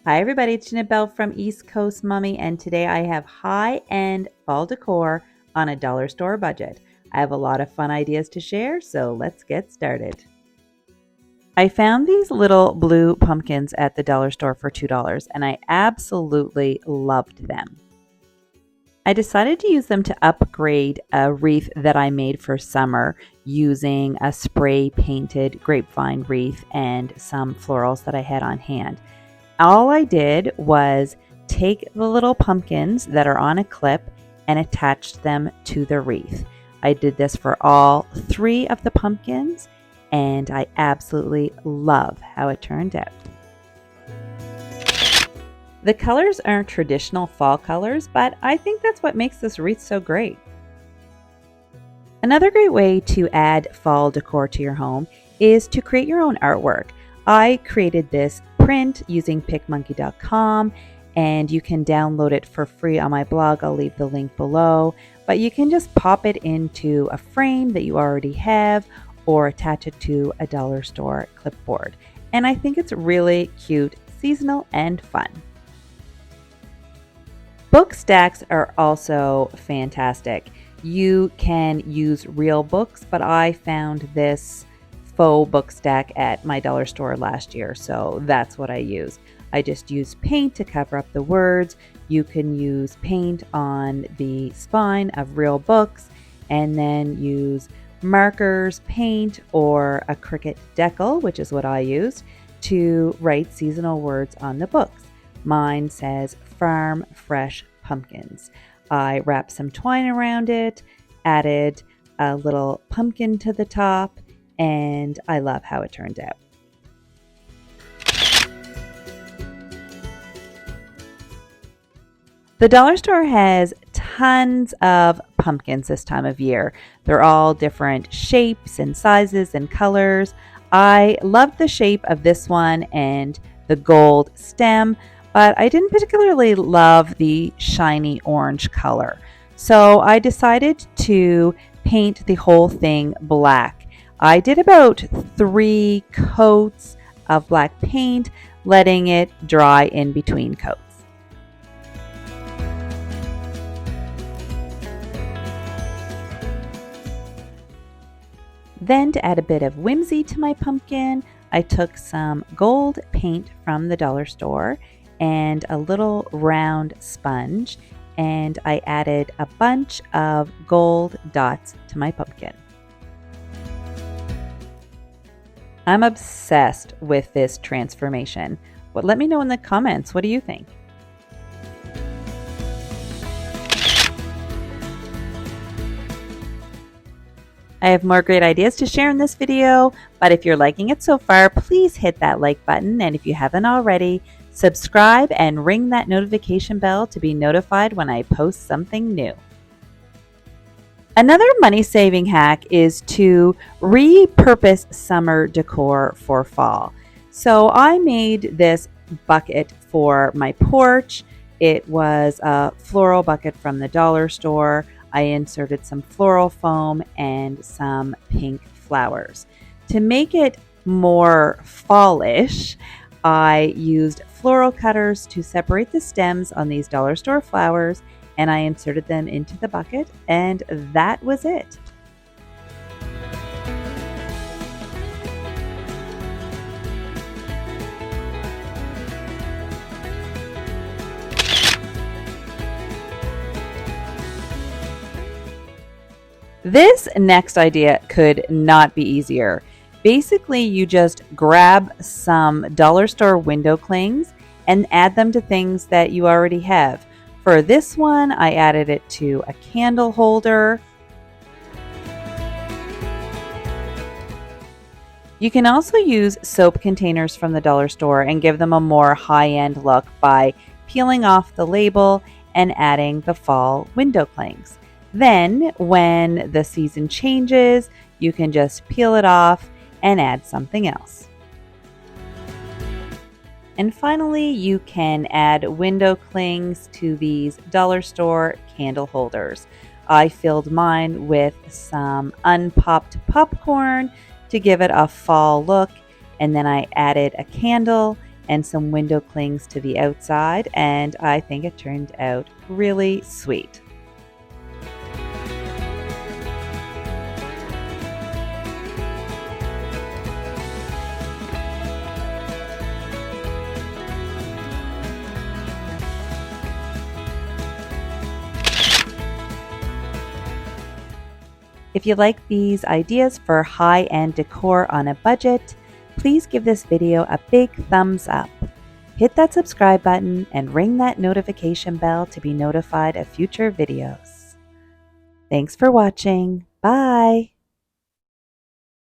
Hi everybody, it's Bell from East Coast Mummy, and today I have high-end fall decor on a dollar store budget. I have a lot of fun ideas to share, so let's get started. I found these little blue pumpkins at the dollar store for $2 and I absolutely loved them. I decided to use them to upgrade a wreath that I made for summer using a spray painted grapevine wreath and some florals that I had on hand. All I did was take the little pumpkins that are on a clip and attached them to the wreath. I did this for all three of the pumpkins, and I absolutely love how it turned out. The colors aren't traditional fall colors, but I think that's what makes this wreath so great. Another great way to add fall decor to your home is to create your own artwork. I created this print using picmonkey.com, and you can download it for free on my blog. I'll leave the link below, but you can just pop it into a frame that you already have or attach it to a dollar store clipboard. And I think it's really cute, seasonal, and fun. Book stacks are also fantastic. You can use real books, but I found this faux book stack at my dollar store last year, so that's what I use. I just use paint to cover up the words. You can use paint on the spine of real books and then use markers, paint, or a Cricut decal, which is what I used, to write seasonal words on the books. Mine says Farm Fresh Pumpkins. I wrapped some twine around it, added a little pumpkin to the top, and I love how it turned out. The dollar store has tons of pumpkins this time of year. They're all different shapes and sizes and colors. I love the shape of this one and the gold stem, but I didn't particularly love the shiny orange color. So I decided to paint the whole thing black. I did about 3 coats of black paint, letting it dry in between coats. Then, to add a bit of whimsy to my pumpkin, I took some gold paint from the dollar store and a little round sponge, and I added a bunch of gold dots to my pumpkin. I'm obsessed with this transformation, but let me know in the comments, what do you think? I have more great ideas to share in this video, but if you're liking it so far, please hit that like button, and if you haven't already, subscribe and ring that notification bell to be notified when I post something new. Another money-saving hack is to repurpose summer decor for fall. So I made this bucket for my porch. It was a floral bucket from the dollar store. I inserted some floral foam and some pink flowers. To make it more fallish, I used floral cutters to separate the stems on these dollar store flowers, and I inserted them into the bucket, and that was it. This next idea could not be easier. Basically, you just grab some dollar store window clings and add them to things that you already have. For this one, I added it to a candle holder. You can also use soap containers from the dollar store and give them a more high-end look by peeling off the label and adding the fall window clings. Then, when the season changes, you can just peel it off and add something else. And finally, you can add window clings to these dollar store candle holders. I filled mine with some unpopped popcorn to give it a fall look, and then I added a candle and some window clings to the outside, and I think it turned out really sweet. If you like these ideas for high-end decor on a budget, please give this video a big thumbs up. Hit that subscribe button and ring that notification bell to be notified of future videos. Thanks for watching. Bye!